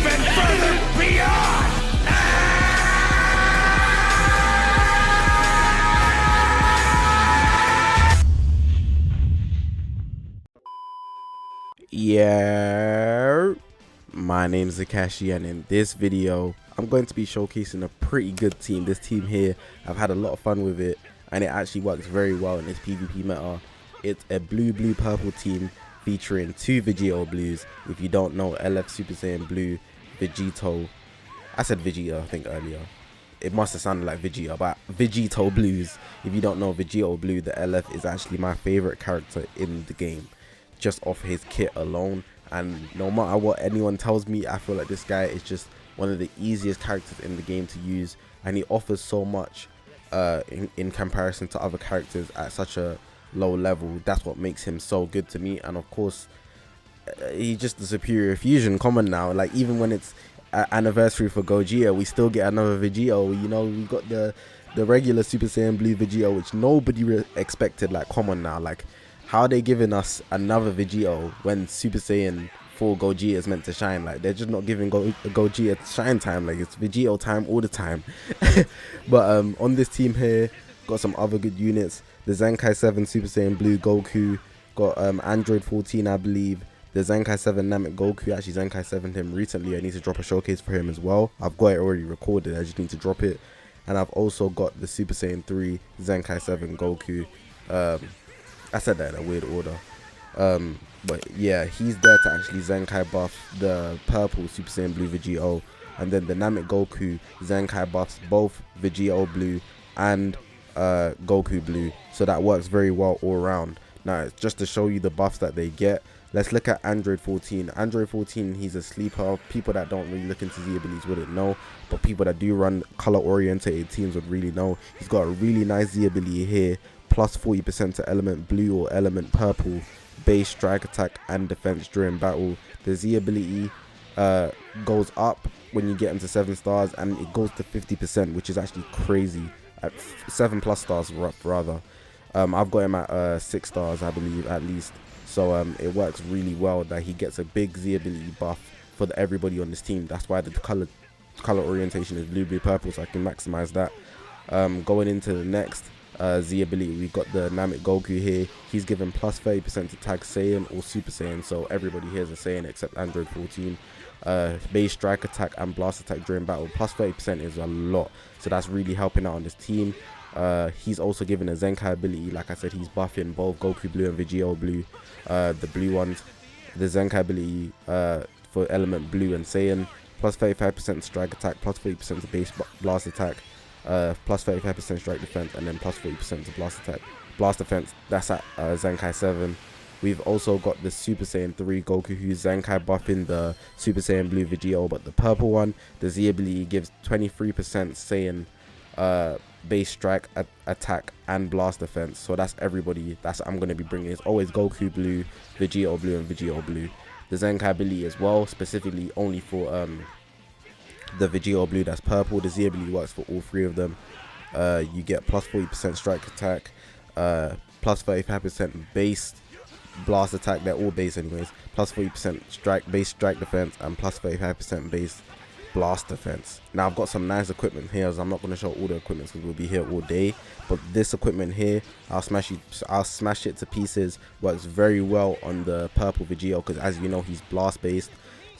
even further beyond! Yeah, my name's Zakashi, and in this video I'm going to be showcasing a pretty good team. This team here, I've had a lot of fun with it, and it actually works very well in this PvP meta. It's a blue purple team featuring two VEGITO blues. If you don't know, LF Super Saiyan Blue, VEGITO, I said VEGITO I think earlier, it must have sounded like VEGITO, but VEGITO blues. If you don't know VEGITO Blue, the LF is actually my favorite character in the game, just off his kit alone. And no matter what anyone tells me, I feel like this guy is just one of the easiest characters in the game to use, and he offers so much in comparison to other characters at such a low level. That's what makes him so good to me. And of course, he's just the superior fusion common now. Like, even when it's anniversary for Gogeta, we still get another VEGITO. You know, we got the regular Super Saiyan Blue VEGITO, which nobody expected. Like, come on now, like, how are they giving us another VEGITO when Super Saiyan 4 Gogeta is meant to shine? Like, they're just not giving Gogeta shine time. Like, it's VEGITO time all the time. But on this team here, got some other good units. The Zakashiii 7 Super Saiyan Blue Goku, got Android 14, I believe. The Zakashiii 7 Namek Goku, actually Zakashiii 7'd him recently. I need to drop a showcase for him as well. I've got it already recorded, I just need to drop it. And I've also got the Super Saiyan 3 Zakashiii 7 Goku. I said that in a weird order. But yeah, he's there to actually Zenkai buff the purple Super Saiyan Blue VEGITO. And then the Namek Goku, Zenkai buffs both VEGITO Blue and Goku Blue. So that works very well all around. Now, just to show you the buffs that they get, let's look at Android 14. Android 14, he's a sleeper. People that don't really look into Z abilities wouldn't know, but people that do run color orientated teams would really know. He's got a really nice Z ability here, plus 40% to element blue or element purple, base strike attack and defense during battle. The Z ability goes up when you get him to 7 stars, and it goes to 50%, which is actually crazy. At 7+ stars rather. I've got him at 6 stars, I believe, at least. So it works really well that he gets a big Z ability buff for everybody on this team. That's why the color orientation is blue purple, so I can maximize that. Going into the next Z ability, we've got the Namek Goku here. He's given plus 30% to tag Saiyan or Super Saiyan, so everybody here is a Saiyan except Android 14. Base strike attack and blast attack during battle, plus 30% is a lot, so that's really helping out on this team. He's also given a Zenkai ability. Like I said, he's buffing both Goku Blue and VEGITO Blue, the blue ones. The Zenkai ability for element blue and Saiyan, plus 35% strike attack, plus 40% to base blast attack, plus 35% strike defense, and then plus 40% to blast defense. That's at Zakashiii 7. We've also got the Super Saiyan 3 Goku, who's Zenkai buffing the Super Saiyan Blue VEGITO, but the purple one. The Z ability gives 23% Saiyan base strike attack and blast defense. So that's everybody. That's I'm going to be bringing. It's always Goku Blue, VEGITO Blue, and VEGITO Blue. The Zenkai ability as well, specifically only for the VEGITO Blue, that's purple. The Z ability works for all 3 of them. You get plus 40% strike attack, plus 35% base blast attack. They're all base anyways. Plus 40% base strike defense, and plus 35% base blast defense. Now, I've got some nice equipment here, so I'm not going to show all the equipment because we'll be here all day. But this equipment here, I'll smash it to pieces. Works very well on the purple VEGITO because, as you know, he's blast based.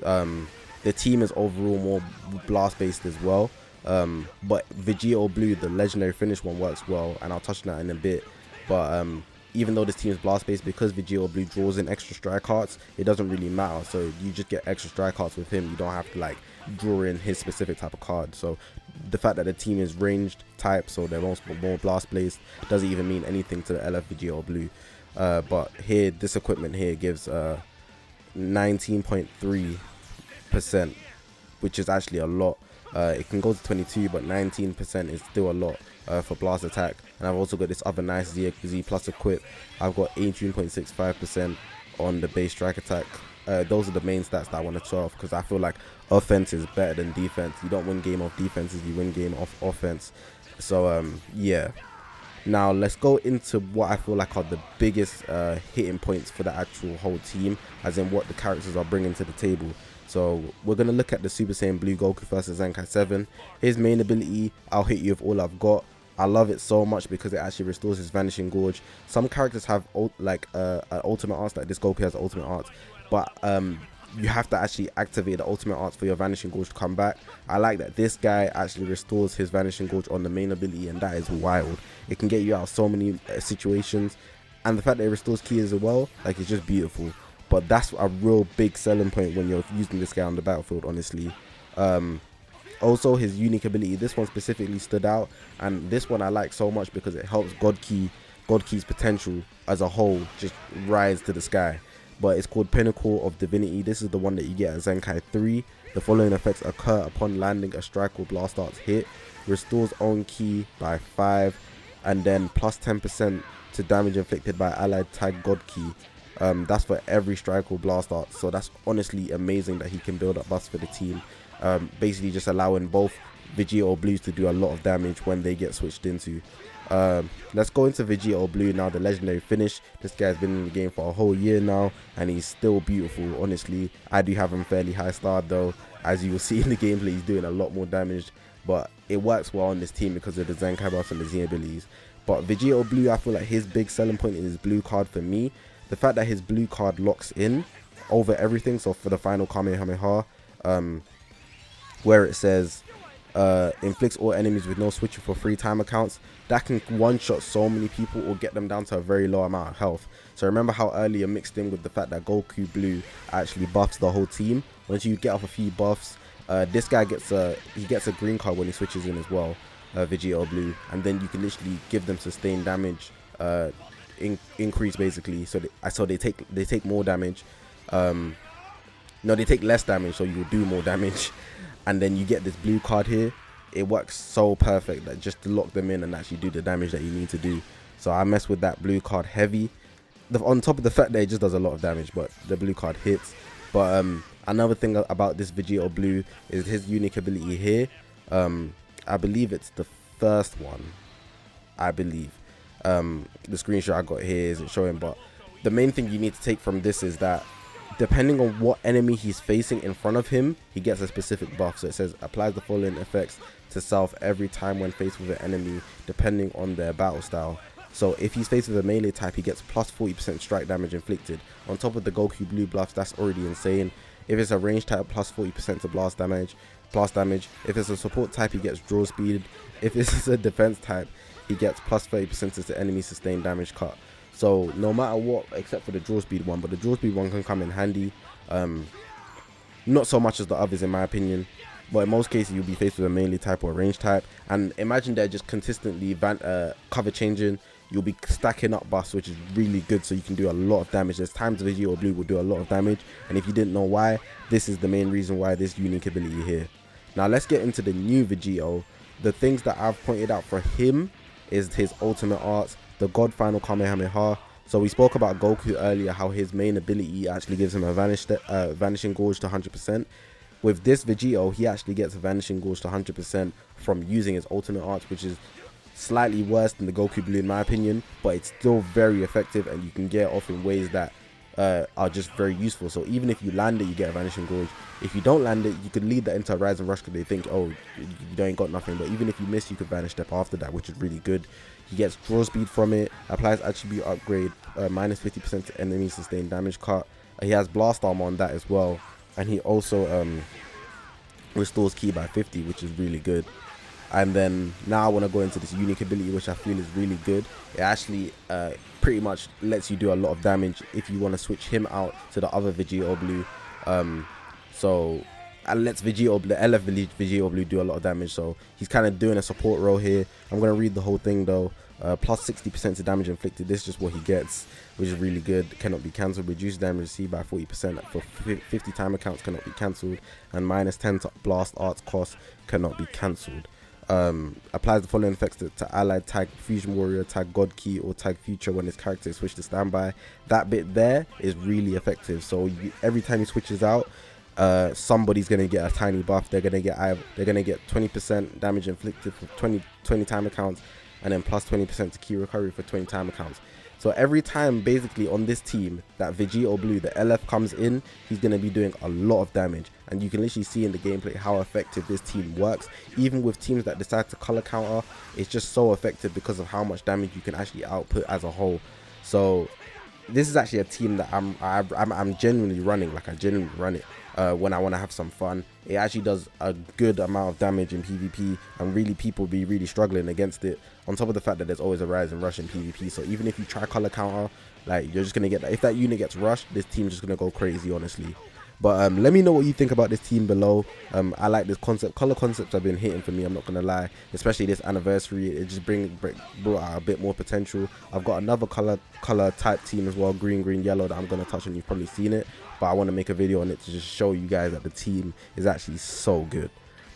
The team is overall more blast based as well. But VEGITO Blue, the legendary finish one, works well, and I'll touch on that in a bit. But even though this team is blast based, because VEGITO Blue draws in extra strike hearts, it doesn't really matter. So you just get extra strike hearts with him. You don't have to like draw in his specific type of card. So the fact that the team is ranged type, so they're more blast based, doesn't even mean anything to the LF VEGITO Blue. But here, this equipment here gives 19.3%, which is actually a lot. It can go to 22, but 19% is still a lot for blast attack. And I've also got this other nice Z plus equip. I've got 18.65% on the base strike attack. Those are the main stats that I want to show off, because I feel like offense is better than defense. You don't win game off defenses, you win game off offense. So yeah. Now let's go into what I feel like are the biggest hitting points for the actual whole team, as in what the characters are bringing to the table. So we're going to look at the Super Saiyan Blue Goku versus Zenkai 7. His main ability, I'll hit you with all I've got. I love it so much because it actually restores his Vanishing Gorge. Some characters have like ultimate arts, like this Goku has ultimate arts, but you have to actually activate the ultimate arts for your Vanishing Gorge to come back. I like that this guy actually restores his Vanishing Gorge on the main ability, and that is wild. It can get you out of so many situations, and the fact that it restores ki as well, like, it's just beautiful. But that's a real big selling point when you're using this guy on the battlefield, honestly. Also, his unique ability, this one specifically stood out, and this one I like so much because it helps God Ki's potential as a whole just rise to the sky. But it's called Pinnacle of Divinity. This is the one that you get at Zenkai 3. The following effects occur upon landing a strike or blast arts hit. Restores own ki by 5, and then plus 10% to damage inflicted by allied tag God Ki. That's for every strike or blast art. So that's honestly amazing that he can build up buffs for the team. Basically just allowing both VEGITO Blues to do a lot of damage when they get switched into. Let's go into VEGITO Blue now, the legendary finish. This guy's been in the game for a whole year now, and he's still beautiful. Honestly, I do have him fairly high starred though. As you will see in the gameplay, he's doing a lot more damage, but it works well on this team because of the Zenkai buffs and the Z abilities. But VEGITO Blue, I feel like his big selling point is his blue card for me. The fact that his blue card locks in over everything. So for the final Kamehameha, where it says inflicts all enemies with no switcher for free time accounts, that can one-shot so many people or get them down to a very low amount of health. So remember how earlier mixed in with the fact that Goku Blue actually buffs the whole team. Once you get off a few buffs, this guy gets a green card when he switches in as well, VEGITO Blue, and then you can literally give them sustained damage increase basically. So they take more damage. No, they take less damage, so you do more damage. And then you get this blue card here. It works so perfect that just to lock them in and actually do the damage that you need to do. So I mess with that blue card heavy. On top of the fact that it just does a lot of damage, but the blue card hits. But another thing about this VEGITO Blue is his unique ability here. I believe it's the first one. I believe. The screenshot I got here isn't showing, but the main thing you need to take from this is that depending on what enemy he's facing in front of him, he gets a specific buff. So it says applies the following effects to self every time when faced with an enemy, depending on their battle style. So if he's faced with a melee type, he gets plus 40% strike damage inflicted. On top of the Goku Blue buffs, that's already insane. If it's a range type, plus 40% to blast damage. If it's a support type, he gets draw speed. If it's a defense type, he gets plus 30% to the enemy sustained damage cut. So no matter what, except for the draw speed one, but the draw speed one can come in handy. Not so much as the others in my opinion, but in most cases you'll be faced with a melee type or a range type. And imagine they're just consistently cover changing. You'll be stacking up buffs, which is really good, so you can do a lot of damage. There's times VEGITO Blue will do a lot of damage, and if you didn't know why, this is the main reason why this unique ability here. Now let's get into the new VEGITO. The things that I've pointed out for him is his ultimate arts, the God Final Kamehameha. So we spoke about Goku earlier, how his main ability actually gives him a Vanishing Gorge to 100%. With this VEGITO, he actually gets a Vanishing Gorge to 100% from using his ultimate arts, which is slightly worse than the Goku Blue in my opinion, but it's still very effective, and you can get off in ways that are just very useful. So even if you land it, you get a Vanishing Gorge. If you don't land it, you could lead that into a Rise and Rush because they think, oh, you ain't got nothing. But even if you miss, you could Vanish Step after that, which is really good. He gets draw speed from it, applies attribute upgrade, minus 50% to enemy sustained damage cut. He has blast armor on that as well, and he also restores ki by 50, which is really good. And then now I want to go into this unique ability, which I feel is really good. It actually pretty much lets you do a lot of damage if you want to switch him out to the other VEGITO Blue. So it lets the LF VEGITO Blue do a lot of damage. So he's kind of doing a support role here. I'm going to read the whole thing though. Plus 60% to damage inflicted. This is just what he gets, which is really good. Cannot be cancelled. Reduced damage received by 40% for 50 time accounts, cannot be cancelled. And minus 10 to blast arts cost, cannot be cancelled. Applies the following effects to allied tag Fusion Warrior, tag God Ki, or tag Future when his character is switched to standby. That bit there is really effective. So every time he switches out, somebody's gonna get a tiny buff. They're gonna get 20% damage inflicted for 20 time accounts, and then plus 20% to key recovery for 20 time accounts. So every time basically on this team that VEGITO blue, the LF comes in, he's going to be doing a lot of damage. And you can literally see in the gameplay how effective this team works. Even with teams that decide to color counter, it's just so effective because of how much damage you can actually output as a whole. So this is actually a team that I'm genuinely running. Like, I genuinely run it when I want to have some fun. It actually does a good amount of damage in PvP, and really people be really struggling against it, on top of the fact that there's always a rise in rush in PvP. So even if you try color counter, like, you're just gonna get that. If that unit gets rushed, this team's just gonna go crazy, honestly. But let me know what you think about this team below. I like this concept. Color concepts have been hitting for me, I'm not gonna lie, especially this anniversary. It just brought out a bit more potential. I've got another color type team as well, green, yellow, that I'm gonna touch on. You've probably seen it, but I want to make a video on it to just show you guys that the team is actually so good.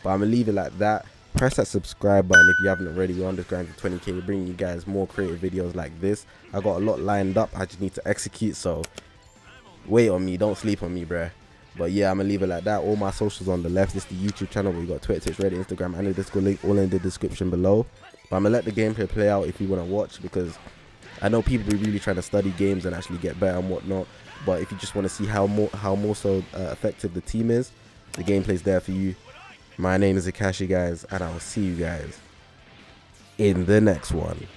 But I'm gonna leave it like that. Press that subscribe button if you haven't already. We're on this grind for 20k, bringing you guys more creative videos like this. I got a lot lined up, I just need to execute, so wait on me, don't sleep on me, bruh. But yeah, I'm gonna leave it like that. All my socials on the left. This is the YouTube channel where we got Twitter, Twitch, Reddit, Instagram, and the Discord link all in the description below. But I'm gonna let the gameplay play out if you want to watch, because I know people be really trying to study games and actually get better and whatnot. But if you just want to see how more so effective the team is, the gameplay's there for you. My name is Zakashi, guys, and I will see you guys in the next one.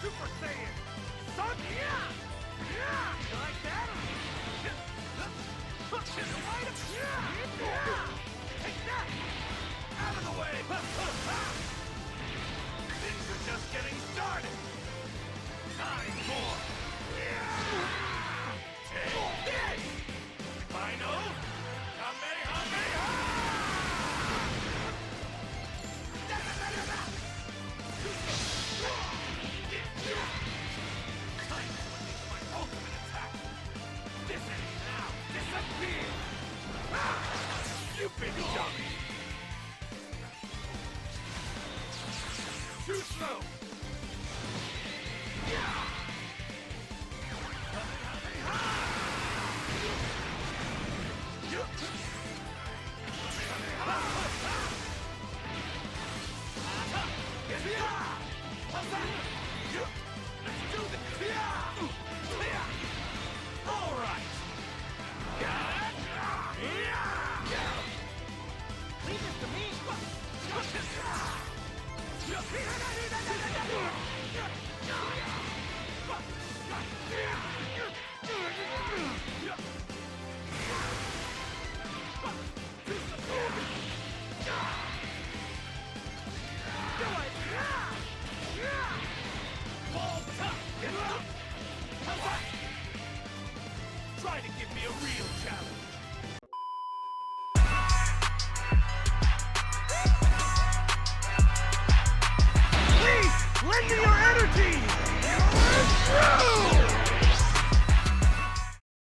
Super Saiyan! Son! Yeah! Yeah! You like that? Yeah! Take that! Out of the way! Things are just getting started! Time for... Take this! Final... Kamehameha! Stupid dummy! Too slow! Let's do this! All right! Leave this to me! Try to give me a real challenge! Lend me your energy!